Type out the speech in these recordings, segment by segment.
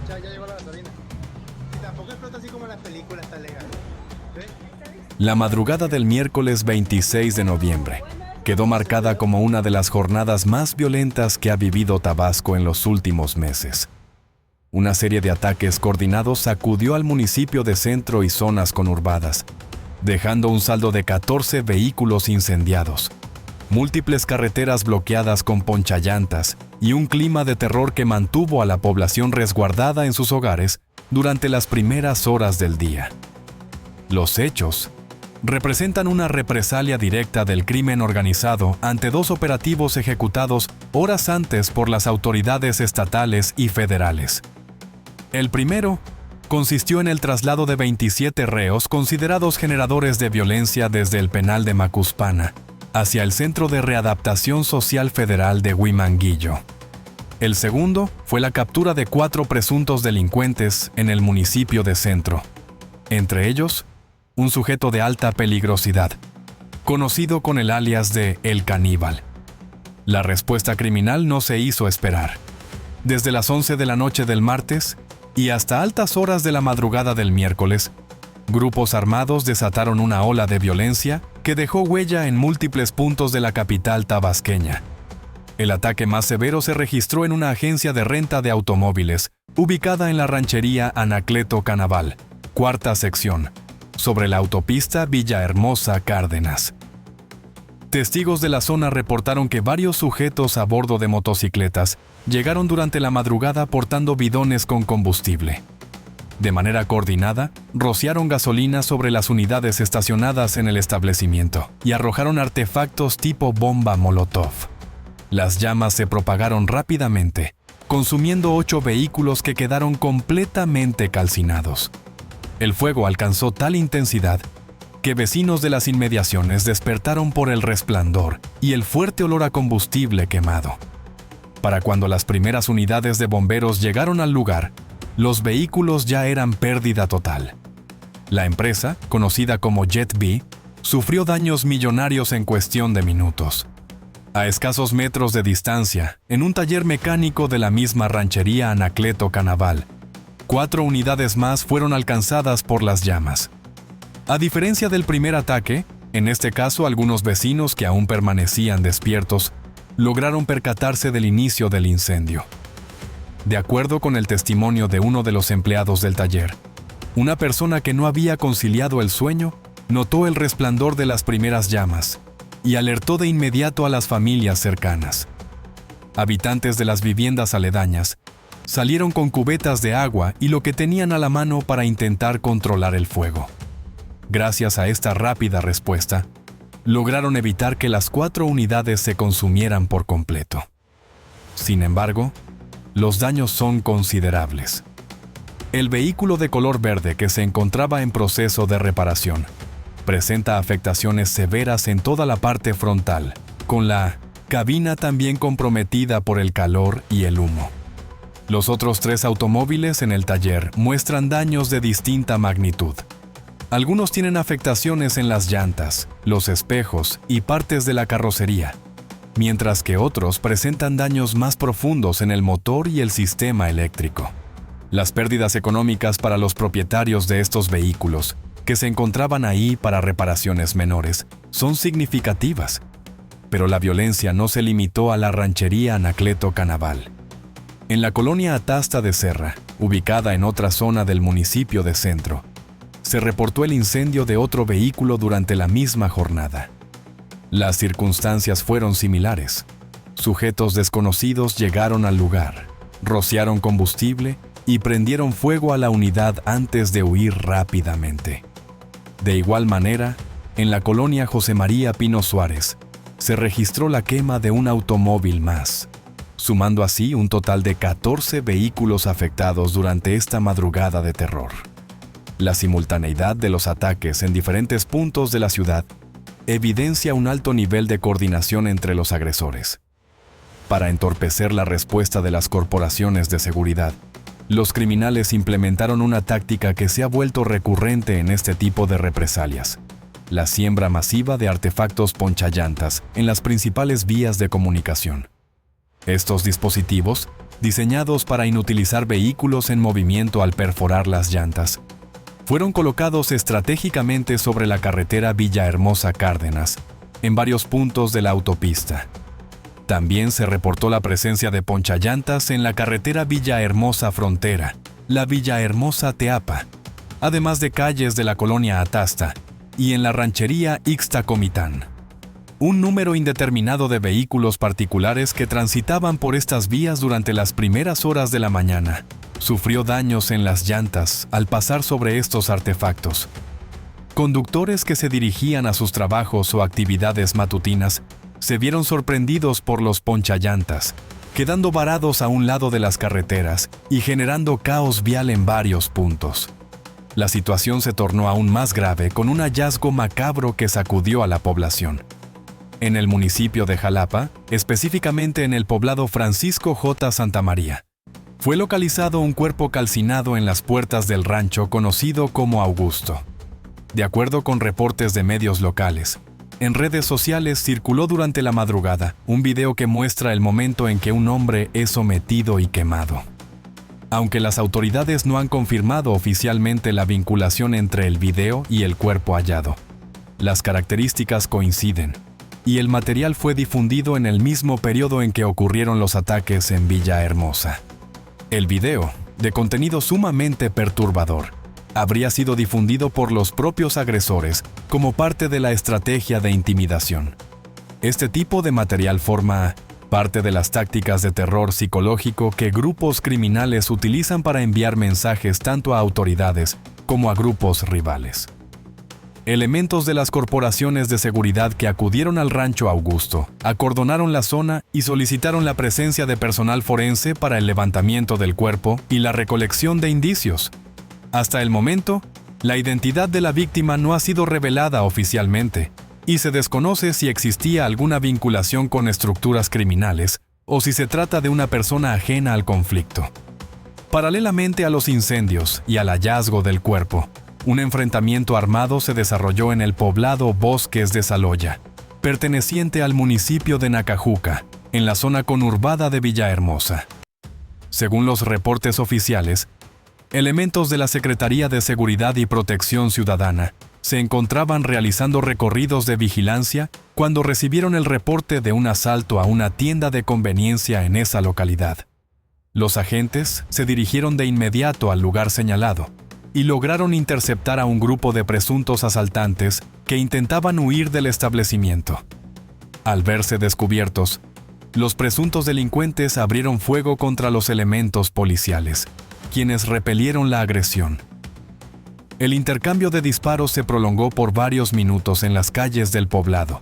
Ya llegó la gasolina. Y tampoco explota así como en las películas, está legal. ¿Ves? La madrugada del miércoles 26 de noviembre quedó marcada como una de las jornadas más violentas que ha vivido Tabasco en los últimos meses. Una serie de ataques coordinados sacudió al municipio de Centro y zonas conurbadas, dejando un saldo de 14 vehículos incendiados, múltiples carreteras bloqueadas con ponchallantas y un clima de terror que mantuvo a la población resguardada en sus hogares durante las primeras horas del día. Los hechos representan una represalia directa del crimen organizado ante dos operativos ejecutados horas antes por las autoridades estatales y federales. El primero consistió en el traslado de 27 reos considerados generadores de violencia desde el penal de Macuspana hacia el Centro de Readaptación Social Federal de Huimanguillo. El segundo fue la captura de 4 presuntos delincuentes en el municipio de Centro, entre ellos un sujeto de alta peligrosidad, conocido con el alias de El Caníbal. La respuesta criminal no se hizo esperar. Desde las 11 de la noche del martes y hasta altas horas de la madrugada del miércoles, grupos armados desataron una ola de violencia que dejó huella en múltiples puntos de la capital tabasqueña. El ataque más severo se registró en una agencia de renta de automóviles, ubicada en la ranchería Anacleto Canaval, cuarta sección, sobre la autopista Villahermosa-Cárdenas. Testigos de la zona reportaron que varios sujetos a bordo de motocicletas llegaron durante la madrugada portando bidones con combustible. De manera coordinada, rociaron gasolina sobre las unidades estacionadas en el establecimiento y arrojaron artefactos tipo bomba Molotov. Las llamas se propagaron rápidamente, consumiendo 8 vehículos que quedaron completamente calcinados. El fuego alcanzó tal intensidad que vecinos de las inmediaciones despertaron por el resplandor y el fuerte olor a combustible quemado. Para cuando las primeras unidades de bomberos llegaron al lugar, los vehículos ya eran pérdida total. La empresa, conocida como JetB, sufrió daños millonarios en cuestión de minutos. A escasos metros de distancia, en un taller mecánico de la misma ranchería Anacleto Canaval, 4 unidades más fueron alcanzadas por las llamas. A diferencia del primer ataque, en este caso algunos vecinos que aún permanecían despiertos lograron percatarse del inicio del incendio. De acuerdo con el testimonio de uno de los empleados del taller, una persona que no había conciliado el sueño notó el resplandor de las primeras llamas y alertó de inmediato a las familias cercanas. Habitantes de las viviendas aledañas salieron con cubetas de agua y lo que tenían a la mano para intentar controlar el fuego. Gracias a esta rápida respuesta, lograron evitar que las 4 unidades se consumieran por completo. Sin embargo, los daños son considerables. El vehículo de color verde que se encontraba en proceso de reparación presenta afectaciones severas en toda la parte frontal, con la cabina también comprometida por el calor y el humo. Los otros 3 automóviles en el taller muestran daños de distinta magnitud. Algunos tienen afectaciones en las llantas, los espejos y partes de la carrocería, mientras que otros presentan daños más profundos en el motor y el sistema eléctrico. Las pérdidas económicas para los propietarios de estos vehículos, que se encontraban ahí para reparaciones menores, son significativas. Pero la violencia no se limitó a la ranchería Anacleto Canaval. En la colonia Atasta de Serra, ubicada en otra zona del municipio de Centro, se reportó el incendio de otro vehículo durante la misma jornada. Las circunstancias fueron similares. Sujetos desconocidos llegaron al lugar, rociaron combustible y prendieron fuego a la unidad antes de huir rápidamente. De igual manera, en la colonia José María Pino Suárez, se registró la quema de un automóvil más, sumando así un total de 14 vehículos afectados durante esta madrugada de terror. La simultaneidad de los ataques en diferentes puntos de la ciudad evidencia un alto nivel de coordinación entre los agresores. Para entorpecer la respuesta de las corporaciones de seguridad, los criminales implementaron una táctica que se ha vuelto recurrente en este tipo de represalias: la siembra masiva de artefactos ponchallantas en las principales vías de comunicación. Estos dispositivos diseñados para inutilizar vehículos en movimiento al perforar las llantas. Fueron colocados estratégicamente sobre la carretera Villahermosa-Cárdenas, en varios puntos de la autopista. También se reportó la presencia de ponchallantas en la carretera Villahermosa-Frontera, la Villahermosa-Teapa, además de calles de la colonia Atasta y en la ranchería Ixtacomitán. Un número indeterminado de vehículos particulares que transitaban por estas vías durante las primeras horas de la mañana sufrió daños en las llantas al pasar sobre estos artefactos. Conductores que se dirigían a sus trabajos o actividades matutinas se vieron sorprendidos por los ponchallantas, quedando varados a un lado de las carreteras y generando caos vial en varios puntos. La situación se tornó aún más grave con un hallazgo macabro que sacudió a la población. En el municipio de Jalapa, específicamente en el poblado Francisco J. Santamaría, fue localizado un cuerpo calcinado en las puertas del rancho conocido como Augusto. De acuerdo con reportes de medios locales, en redes sociales circuló durante la madrugada un video que muestra el momento en que un hombre es sometido y quemado. Aunque las autoridades no han confirmado oficialmente la vinculación entre el video y el cuerpo hallado, las características coinciden, y el material fue difundido en el mismo periodo en que ocurrieron los ataques en Villahermosa. El video, de contenido sumamente perturbador, habría sido difundido por los propios agresores como parte de la estrategia de intimidación. Este tipo de material forma parte de las tácticas de terror psicológico que grupos criminales utilizan para enviar mensajes tanto a autoridades como a grupos rivales. Elementos de las corporaciones de seguridad que acudieron al rancho Augusto acordonaron la zona y solicitaron la presencia de personal forense para el levantamiento del cuerpo y la recolección de indicios. Hasta el momento, la identidad de la víctima no ha sido revelada oficialmente y se desconoce si existía alguna vinculación con estructuras criminales o si se trata de una persona ajena al conflicto. Paralelamente a los incendios y al hallazgo del cuerpo, un enfrentamiento armado se desarrolló en el poblado Bosques de Saloya, perteneciente al municipio de Nacajuca, en la zona conurbada de Villahermosa. Según los reportes oficiales, elementos de la Secretaría de Seguridad y Protección Ciudadana se encontraban realizando recorridos de vigilancia cuando recibieron el reporte de un asalto a una tienda de conveniencia en esa localidad. Los agentes se dirigieron de inmediato al lugar señalado y lograron interceptar a un grupo de presuntos asaltantes que intentaban huir del establecimiento. Al verse descubiertos, los presuntos delincuentes abrieron fuego contra los elementos policiales, quienes repelieron la agresión. El intercambio de disparos se prolongó por varios minutos en las calles del poblado,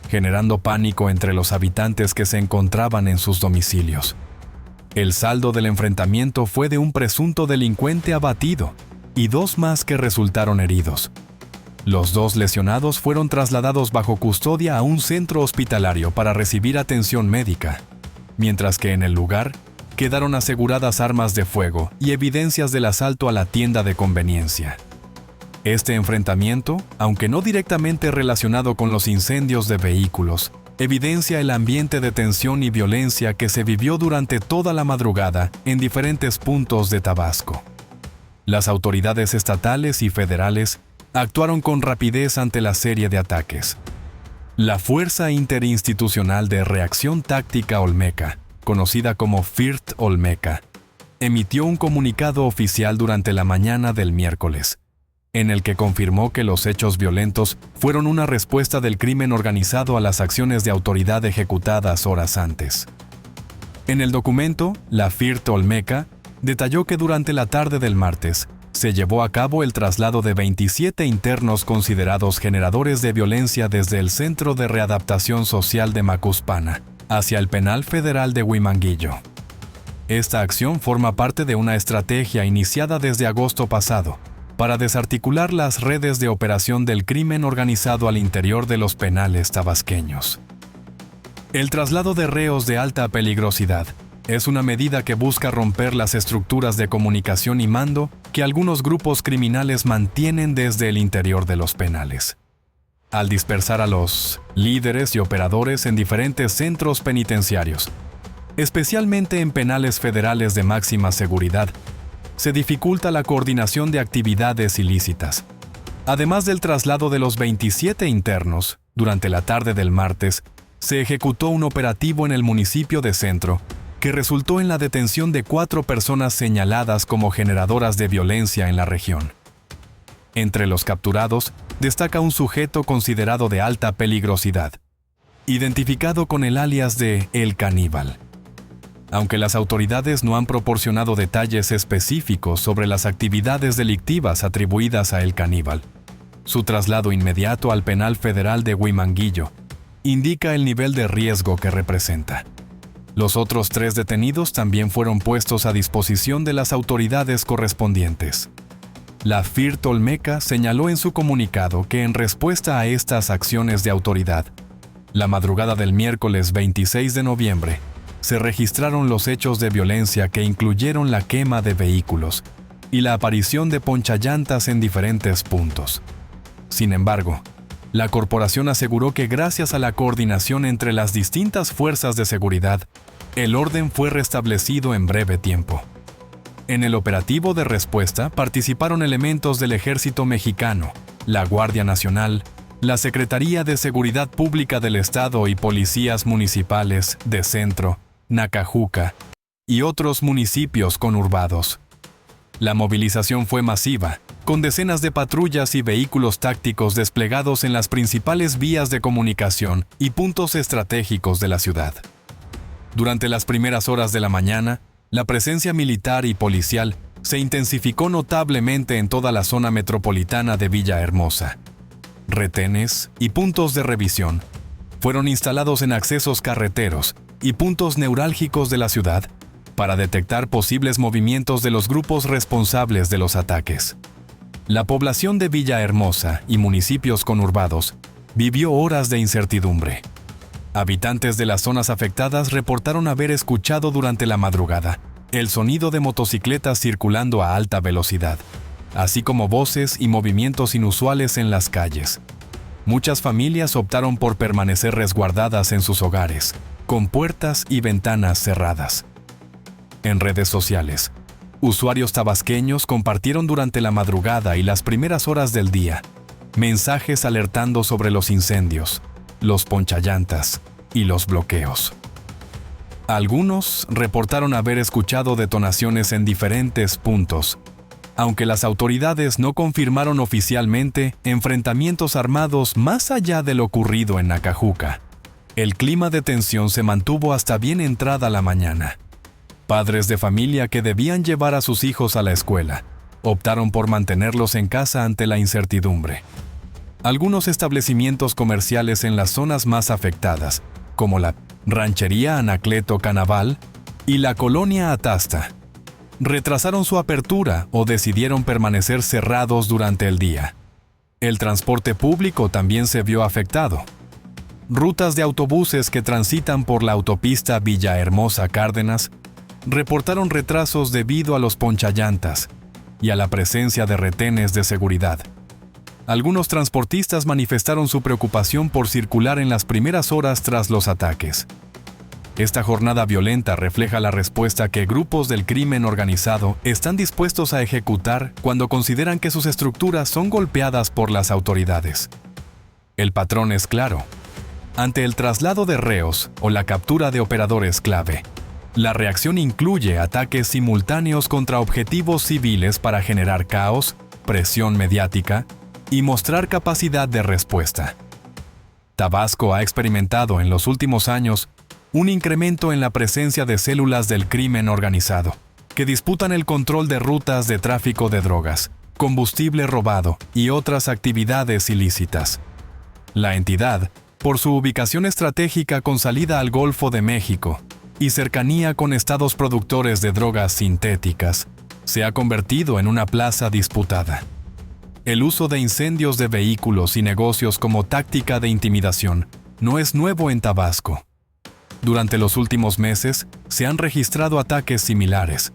generando pánico entre los habitantes que se encontraban en sus domicilios. El saldo del enfrentamiento fue de un presunto delincuente abatido y 2 más que resultaron heridos. Los 2 lesionados fueron trasladados bajo custodia a un centro hospitalario para recibir atención médica, mientras que en el lugar quedaron aseguradas armas de fuego y evidencias del asalto a la tienda de conveniencia. Este enfrentamiento, aunque no directamente relacionado con los incendios de vehículos, evidencia el ambiente de tensión y violencia que se vivió durante toda la madrugada en diferentes puntos de Tabasco. Las autoridades estatales y federales actuaron con rapidez ante la serie de ataques. La Fuerza Interinstitucional de Reacción Táctica Olmeca, conocida como FIRT Olmeca, emitió un comunicado oficial durante la mañana del miércoles, en el que confirmó que los hechos violentos fueron una respuesta del crimen organizado a las acciones de autoridad ejecutadas horas antes. En el documento, la FIRT Olmeca detalló que durante la tarde del martes se llevó a cabo el traslado de 27 internos considerados generadores de violencia desde el Centro de Readaptación Social de Macuspana hacia el Penal Federal de Huimanguillo. Esta acción forma parte de una estrategia iniciada desde agosto pasado para desarticular las redes de operación del crimen organizado al interior de los penales tabasqueños. El traslado de reos de alta peligrosidad es una medida que busca romper las estructuras de comunicación y mando que algunos grupos criminales mantienen desde el interior de los penales. Al dispersar a los líderes y operadores en diferentes centros penitenciarios, especialmente en penales federales de máxima seguridad, se dificulta la coordinación de actividades ilícitas. Además del traslado de los 27 internos, durante la tarde del martes, se ejecutó un operativo en el municipio de Centro, que resultó en la detención de 4 personas señaladas como generadoras de violencia en la región. Entre los capturados, destaca un sujeto considerado de alta peligrosidad, identificado con el alias de El Caníbal. Aunque las autoridades no han proporcionado detalles específicos sobre las actividades delictivas atribuidas a El Caníbal, su traslado inmediato al penal federal de Huimanguillo indica el nivel de riesgo que representa. Los otros 3 detenidos también fueron puestos a disposición de las autoridades correspondientes. La FIRT Olmeca señaló en su comunicado que en respuesta a estas acciones de autoridad, la madrugada del miércoles 26 de noviembre, se registraron los hechos de violencia que incluyeron la quema de vehículos y la aparición de ponchallantas en diferentes puntos. Sin embargo, la corporación aseguró que gracias a la coordinación entre las distintas fuerzas de seguridad, el orden fue restablecido en breve tiempo. En el operativo de respuesta participaron elementos del Ejército Mexicano, la Guardia Nacional, la Secretaría de Seguridad Pública del Estado y policías municipales de Centro, Nacajuca y otros municipios conurbados. La movilización fue masiva, con decenas de patrullas y vehículos tácticos desplegados en las principales vías de comunicación y puntos estratégicos de la ciudad. Durante las primeras horas de la mañana, la presencia militar y policial se intensificó notablemente en toda la zona metropolitana de Villahermosa. Retenes y puntos de revisión fueron instalados en accesos carreteros y puntos neurálgicos de la ciudad para detectar posibles movimientos de los grupos responsables de los ataques. La población de Villahermosa y municipios conurbados vivió horas de incertidumbre. Habitantes de las zonas afectadas reportaron haber escuchado durante la madrugada el sonido de motocicletas circulando a alta velocidad, así como voces y movimientos inusuales en las calles. Muchas familias optaron por permanecer resguardadas en sus hogares, con puertas y ventanas cerradas. En redes sociales, usuarios tabasqueños compartieron durante la madrugada y las primeras horas del día mensajes alertando sobre los incendios, los ponchallantas y los bloqueos. Algunos reportaron haber escuchado detonaciones en diferentes puntos, aunque las autoridades no confirmaron oficialmente enfrentamientos armados más allá de lo ocurrido en Nacajuca. El clima de tensión se mantuvo hasta bien entrada la mañana. Padres de familia que debían llevar a sus hijos a la escuela optaron por mantenerlos en casa ante la incertidumbre. Algunos establecimientos comerciales en las zonas más afectadas, como la Ranchería Anacleto Canaval y la Colonia Atasta, retrasaron su apertura o decidieron permanecer cerrados durante el día. El transporte público también se vio afectado. Rutas de autobuses que transitan por la autopista Villahermosa-Cárdenas reportaron retrasos debido a los ponchallantas y a la presencia de retenes de seguridad. Algunos transportistas manifestaron su preocupación por circular en las primeras horas tras los ataques. Esta jornada violenta refleja la respuesta que grupos del crimen organizado están dispuestos a ejecutar cuando consideran que sus estructuras son golpeadas por las autoridades. El patrón es claro. Ante el traslado de reos o la captura de operadores clave, la reacción incluye ataques simultáneos contra objetivos civiles para generar caos, presión mediática y mostrar capacidad de respuesta. Tabasco ha experimentado en los últimos años un incremento en la presencia de células del crimen organizado, que disputan el control de rutas de tráfico de drogas, combustible robado y otras actividades ilícitas. La entidad, por su ubicación estratégica con salida al Golfo de México y cercanía con estados productores de drogas sintéticas, se ha convertido en una plaza disputada. El uso de incendios de vehículos y negocios como táctica de intimidación no es nuevo en Tabasco. Durante los últimos meses se han registrado ataques similares,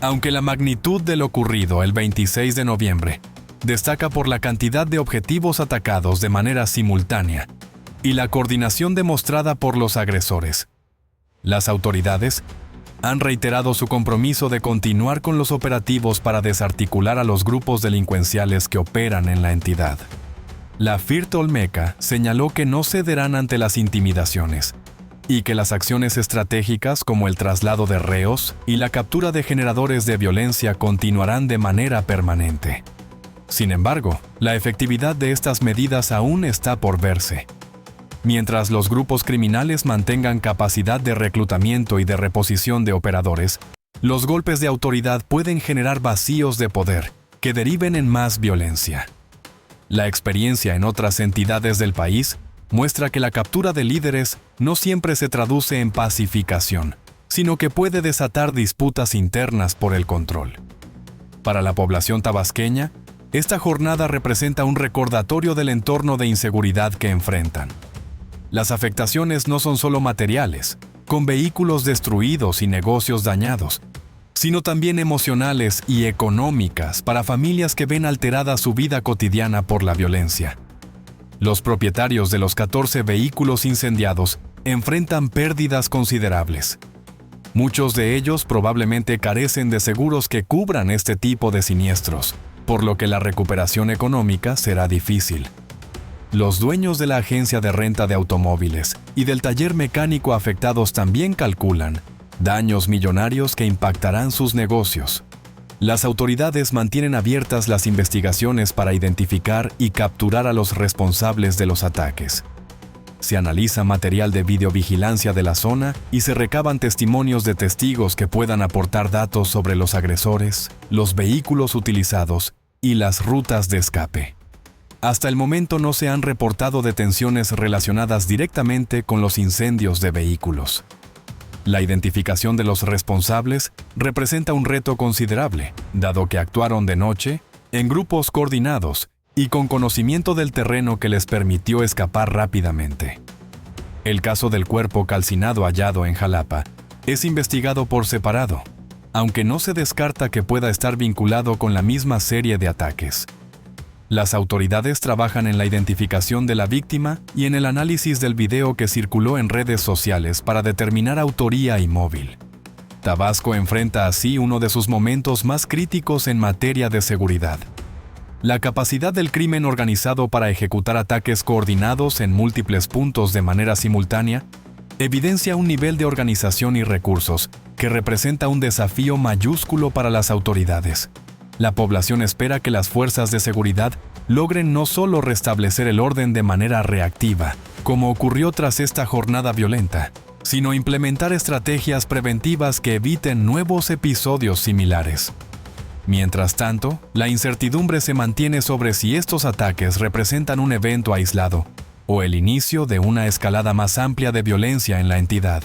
aunque la magnitud de lo ocurrido el 26 de noviembre destaca por la cantidad de objetivos atacados de manera simultánea y la coordinación demostrada por los agresores. Las autoridades han reiterado su compromiso de continuar con los operativos para desarticular a los grupos delincuenciales que operan en la entidad. La FIRT Olmeca señaló que no cederán ante las intimidaciones y que las acciones estratégicas como el traslado de reos y la captura de generadores de violencia continuarán de manera permanente. Sin embargo, la efectividad de estas medidas aún está por verse. Mientras los grupos criminales mantengan capacidad de reclutamiento y de reposición de operadores, los golpes de autoridad pueden generar vacíos de poder que deriven en más violencia. La experiencia en otras entidades del país muestra que la captura de líderes no siempre se traduce en pacificación, sino que puede desatar disputas internas por el control. Para la población tabasqueña, esta jornada representa un recordatorio del entorno de inseguridad que enfrentan. Las afectaciones no son solo materiales, con vehículos destruidos y negocios dañados, sino también emocionales y económicas para familias que ven alterada su vida cotidiana por la violencia. Los propietarios de los 14 vehículos incendiados enfrentan pérdidas considerables. Muchos de ellos probablemente carecen de seguros que cubran este tipo de siniestros, por lo que la recuperación económica será difícil. Los dueños de la agencia de renta de automóviles y del taller mecánico afectados también calculan daños millonarios que impactarán sus negocios. Las autoridades mantienen abiertas las investigaciones para identificar y capturar a los responsables de los ataques. Se analiza material de videovigilancia de la zona y se recaban testimonios de testigos que puedan aportar datos sobre los agresores, los vehículos utilizados y las rutas de escape. Hasta el momento no se han reportado detenciones relacionadas directamente con los incendios de vehículos. La identificación de los responsables representa un reto considerable, dado que actuaron de noche, en grupos coordinados y con conocimiento del terreno que les permitió escapar rápidamente. El caso del cuerpo calcinado hallado en Jalapa es investigado por separado, aunque no se descarta que pueda estar vinculado con la misma serie de ataques. Las autoridades trabajan en la identificación de la víctima y en el análisis del video que circuló en redes sociales para determinar autoría y móvil. Tabasco enfrenta así uno de sus momentos más críticos en materia de seguridad. La capacidad del crimen organizado para ejecutar ataques coordinados en múltiples puntos de manera simultánea evidencia un nivel de organización y recursos que representa un desafío mayúsculo para las autoridades. La población espera que las fuerzas de seguridad logren no solo restablecer el orden de manera reactiva, como ocurrió tras esta jornada violenta, sino implementar estrategias preventivas que eviten nuevos episodios similares. Mientras tanto, la incertidumbre se mantiene sobre si estos ataques representan un evento aislado o el inicio de una escalada más amplia de violencia en la entidad.